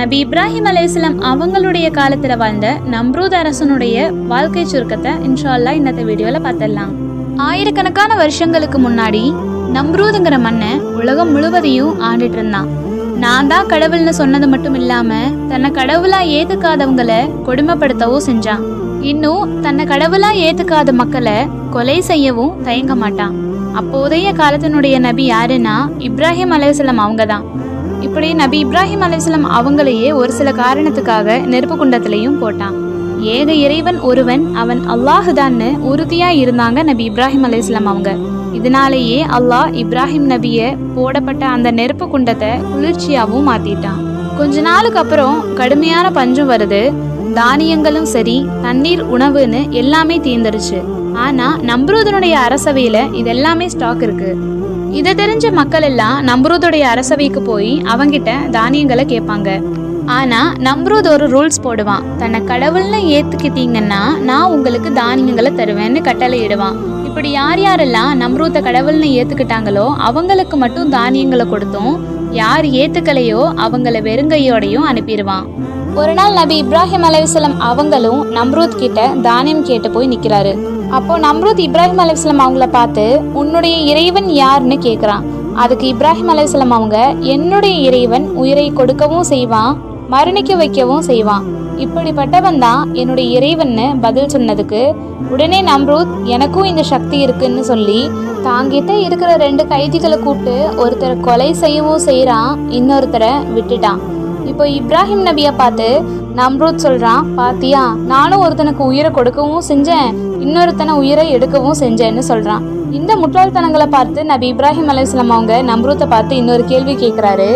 நபி இப்ராஹிம் அலைஹிஸ்ஸலாம் அவங்களுடைய காலத்துல வாழ்ந்த நம்ரூத் அரசனுடைய வாழ்க்கை சுருக்கத்தை இன்ஷா அல்லாஹ் இன்னத்த வீடியோல பார்த்துடலாம். ஆயிரக்கணக்கான வருஷங்களுக்கு முன்னாடி நம்ரூதுங்கிற மன்னன் உலகம் முழுவதையும் ஆண்டுட்டு இருந்தான். நான் தான் கடவுள்னு சொன்னது மட்டும் இல்லாம தன்னை கடவுளா ஏத்துக்காதவங்களை கொடுமைப்படுத்தவும் செஞ்சான். இன்னும் தன்னை கடவுளா ஏத்துக்காத மக்களை கொலை செய்யவும் தயங்க மாட்டான். அப்போதைய காலத்தினுடைய நபி யாருன்னா இப்ராஹிம் அலைஹிஸ்ஸலாம் அவங்க தான். இப்படி நபி இப்ராஹிம் அலைஹிஸ்ஸலாம் அவங்களையே ஒரு சில காரணத்துக்காக நெருப்பு குண்டத்திலையும் போட்டான். ஏக இறைவன் ஒருவன், அவன் அல்லாஹுதான்னு உறுதியா இருந்தாங்க நபி இப்ராஹிம் அலைஹிஸ்ஸலாம் அவங்க. இதனாலேயே அல்லாஹ் இப்ராஹிம் நபியை போடப்பட்ட அந்த நெருப்பு குண்டத்தை குளிர்ச்சியாகவும் மாத்திட்டான். கொஞ்ச நாளுக்கு அப்புறம் கடுமையான பஞ்சம் வருது. தானியங்களும் சரி, தண்ணீர், உணவுன்னு எல்லாமே தீர்ந்துருச்சு. ஆனா நம்ரூதனுடைய அரசவையில இதெல்லாமே ஸ்டாக் இருக்கு. இதை தெரிஞ்ச மக்கள் எல்லாம் நம்ரூதுடைய அரசவைக்கு போய் அவங்கிட்ட தானியங்களை கேட்பாங்க. ஆனா நம்ரூத் ஒரு ரூல்ஸ் போடுவான். தன்னை கடவுள்னு ஏத்துக்கிட்டீங்கன்னா நான் உங்களுக்கு தானியங்களை தருவேன்னு கட்டளை இடுவான். இப்படி யார் யாரெல்லாம் நம்ரூத்தை கடவுள்னு ஏத்துக்கிட்டாங்களோ அவங்களுக்கு மட்டும் தானியங்களை கொடுத்தும், யார் ஏத்துக்கலையோ அவங்கள வெறுங்கையோடையும் அனுப்பிடுவான். ஒரு நாள் நபி இப்ராஹிம் அலைஹிஸ்ஸலாம் அவங்களும் நம்ரூத் கிட்ட தானியம் கேட்டு போய் நிக்கிறாரு. அப்போ நம்ரூத் இப்ராஹிம் அலைஹிஸ்ஸலாம் அவங்கள பார்த்து உன்னுடைய இறைவன் யாருன்னு கேட்குறான். அதுக்கு இப்ராஹிம் அலைஹிஸ்ஸலாம் அவங்க, என்னுடைய இறைவன் உயிரை கொடுக்கவும் செய்வான், மரணிக்க வைக்கவும் செய்வான், இப்படிப்பட்டவன் தான் என்னுடைய இறைவன்னு பதில் சொன்னதுக்கு உடனே நம்ரூத் எனக்கும் இந்த சக்தி இருக்குன்னு சொல்லி தாங்கிட்ட இருக்கிற 2 கைதிகளை கூப்பிட்டு ஒருத்தரை கொலை செய்யவும் செய்கிறான், இன்னொருத்தரை விட்டுட்டான். இப்போ இப்ராஹிம் நபியை பார்த்து நம்ரூத் சொல்றான், பாத்தியா நானும் ஒருத்தனுக்கு உயிரை கொடுக்கவும் செஞ்சேன், இன்னொருத்தனை உயிரை எடுக்கவும் செஞ்சேன்னு சொல்றான். இந்த முட்டாள்தனங்களை பார்த்து நபி இப்ராஹிம் அலைஹிஸ்ஸலாம் அவங்க நம்ரூத்தை பார்த்து இன்னொரு கேள்வி கேட்கிறாரு.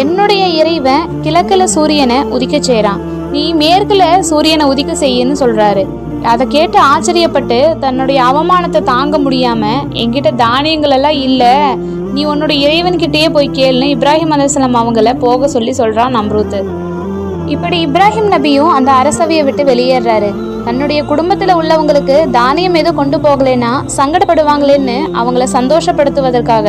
என்னுடைய இறைவன் கிழக்குல சூரியனை உதிக்க செய்யறான், நீ மேற்குல சூரியனை உதிக்க செய்யன்னு சொல்றாரு. அதை கேட்டு ஆச்சரியப்பட்டு தன்னுடைய அவமானத்தை தாங்க முடியாம என்கிட்ட தானியங்கள் எல்லாம் இல்ல, நீ உன்னோட இறைவன்கிட்டயே போய் கேளுன்னு இப்ராஹிம் அலைஹிஸ்ஸலாம் அவங்கள போக சொல்லி சொல்றான் நம்ரூத். இப்படி இப்ராஹிம் நபியும் அந்த அரசவையை விட்டு வெளியேறாரு. தன்னுடைய குடும்பத்துல உள்ளவங்களுக்கு தானியம் எதுவும் கொண்டு போகலைன்னா சங்கடப்படுவாங்களேன்னு அவங்கள சந்தோஷப்படுத்துவதற்காக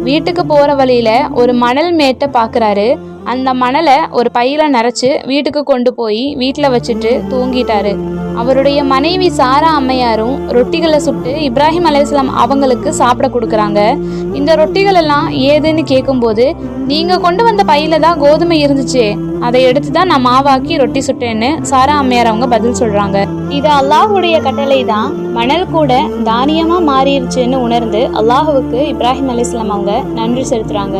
வீட்டுக்கு போற வழியில ஒரு மணல் மேட்டை பாக்குறாரு. அந்த மணலை ஒரு பையில நிறைச்சு வீட்டுக்கு கொண்டு போய் வீட்டில் வச்சுட்டு தூங்கிட்டாரு. அவருடைய மனைவி சாரா அம்மையாரும் ரொட்டிகளை சுட்டு இப்ராஹிம் அலைஹிஸ்ஸலாம் அவங்களுக்கு சாப்பிட கொடுக்குறாங்க. இந்த ரொட்டிகள் எல்லாம் ஏதுன்னு கேட்கும்போது, நீங்க கொண்டு வந்த பையில தான் கோதுமை இருந்துச்சு, அதை எடுத்து தான் நான் மாவாக்கி ரொட்டி சுட்டேன்னு சாரா அம்மையார் அவங்க பதில் சொல்றாங்க. இது அல்லாஹுடைய கட்டளை தான், மணல் கூட தானியமா மாறிடுச்சுன்னு உணர்ந்து அல்லாஹுவுக்கு இப்ராஹிம் அலைஹிஸ்ஸலாம் அவங்க நன்றி செலுத்துறாங்க.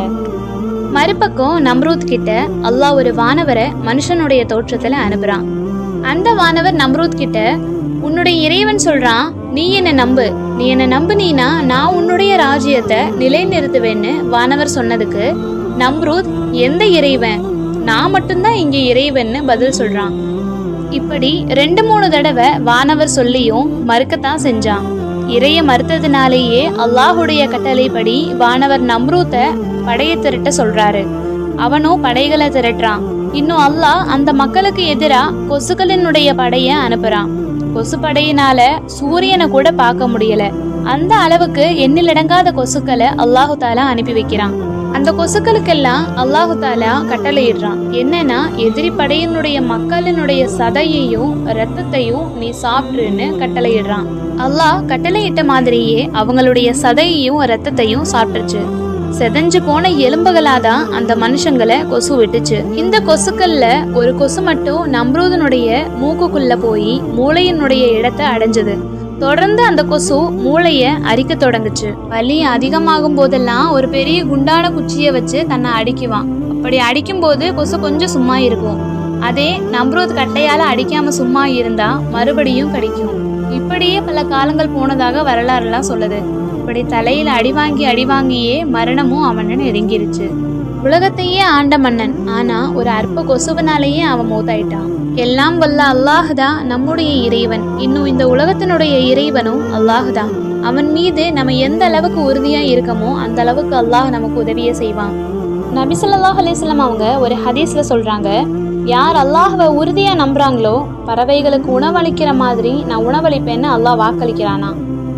மறுபக்கம் நம்ரூத் கிட்ட அல்லாஹ் ஒரு வானவரை மனுஷனுடைய தோற்றத்துல அனுப்புறான். அந்த வானவர் நம்ரூத் கிட்ட, உன்னுடைய இறைவன் சொல்றான், நீ என்ன நம்பு, நீ என்ன நம்புனீனா நான் உன்னுடைய ராஜ்யத்தை நிலைநிறுத்துவேன்னு வானவர் சொன்னதுக்கு நம்ரூத், எந்த இறைவன், நான் மட்டும்தான் இங்க இறைவன்னு பதில் சொல்றான். இப்படி 2-3 தடவை வானவர் சொல்லியும் மறுக்கத்தான் செஞ்சான். இறைய மறுத்ததுனாலேயே அல்லாஹுடைய கட்டளைப்படி வானவர் நம்ரூத்தை படையை திரட்ட சொல்றாரு. அவனும் படைகளை திரட்டுறான். இன்னும் அல்லாஹ் அந்த மக்களுக்கு எதிராக கொசுக்களினுடைய படைய அனுப்புறான். கொசு படையினால சூரியனை கூட பார்க்க முடியல. அந்த அளவுக்கு எண்ணிலடங்காத கொசுக்களை அல்லாஹு தாலா அனுப்பி வைக்கிறான். அந்த கொசுக்களுக்கெல்லாம் அல்லாஹு தாலா கட்டளையிடுறான். என்னன்னா, எதிரி படையினுடைய மக்களினுடைய சதையையும் இரத்தத்தையும் நீ சாப்பிட்டுன்னு கட்டளையிடுறான். அல்லாஹ் கட்டளையிட்ட மாதிரியே அவங்களுடைய சதையையும் இரத்தத்தையும் சாப்பிட்டுச்சு. செதஞ்சு போன எலும்புகளாதான் அந்த மனுஷங்களை கொசு விட்டுச்சு. இந்த கொசுக்கள்ல ஒரு கொசு மட்டும் நம்ரூதனுடைய மூக்குக்குள்ள போய் மூளையினுடைய இடத்தை அடைஞ்சது. தொடர்ந்து அந்த கொசு மூளைய அரிக்க தொடங்குச்சு. வலி அதிகமாகும் போதெல்லாம் ஒரு பெரிய குண்டான குச்சியை வச்சு தன்னை அடிக்குவான். அப்படி அடிக்கும் போது கொசு கொஞ்சம் சும்மா இருக்கும். அதே நம்ரூத் கட்டையால அடிக்காம சும்மா இருந்தா மறுபடியும் கடிக்கும். இப்படியே பல காலங்கள் போனதாக வரலாறுலாம் சொல்லுது. இப்படி தலையில அடிவாங்கியே மரணமும் அவனை நெருங்கிருச்சு. உலகத்தையே ஆண்ட மன்னன், ஆனா ஒரு அற்ப கொசுவனாலேயே அவன் மூத்தாயிட்டான். எல்லாம் வல்ல அல்லாஹுதான் நம்முடைய இறைவன். இன்னும் இந்த உலகத்தினுடைய இறைவனும் அல்லாஹுதான். அவன் மீது நம்ம எந்த அளவுக்கு உறுதியா இருக்கமோ அந்த அளவுக்கு அல்லாஹ் நமக்கு உதவியை செய்வான். நபி ஸல்லல்லாஹு அலைஹி வஸல்லம் அவங்க ஒரு ஹதீஸ்ல சொல்றாங்க, யார் அல்லாஹ்வை உறுதியா நம்புறாங்களோ பறவைகளுக்கு உணவளிக்கிற மாதிரி நான் உணவளிப்பேன்னு அல்லாஹ் வாக்களிக்கிறானா.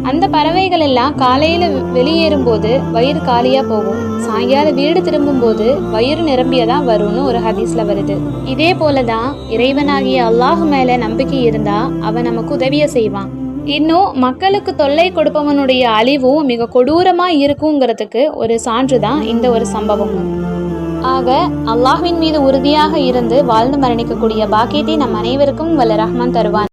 அந்த பறவைகள் எல்லாம் காலையில் வெளியேறும்போது வயிறு காலியாக போகும், சாயங்காலம் வீடு திரும்பும்போது வயிறு நிரம்பியதான் வரும்னு ஒரு ஹதீஸில் வருது. இதே போல தான் இறைவனாகிய அல்லாஹ் மேலே நம்பிக்கை இருந்தால் அவன் நமக்கு உதவியை செய்வான். இன்னும் மக்களுக்கு தொல்லை கொடுப்பவனுடைய அழிவும் மிக கொடூரமாக இருக்குங்கிறதுக்கு ஒரு சான்று தான் இந்த ஒரு சம்பவமும். ஆக அல்லாஹ்வின் மீது உறுதியாக இருந்து வாழ்ந்து மரணிக்கக்கூடிய பாக்கியத்தை நம் அனைவருக்கும் வல்ல ரஹ்மான் தருவான்.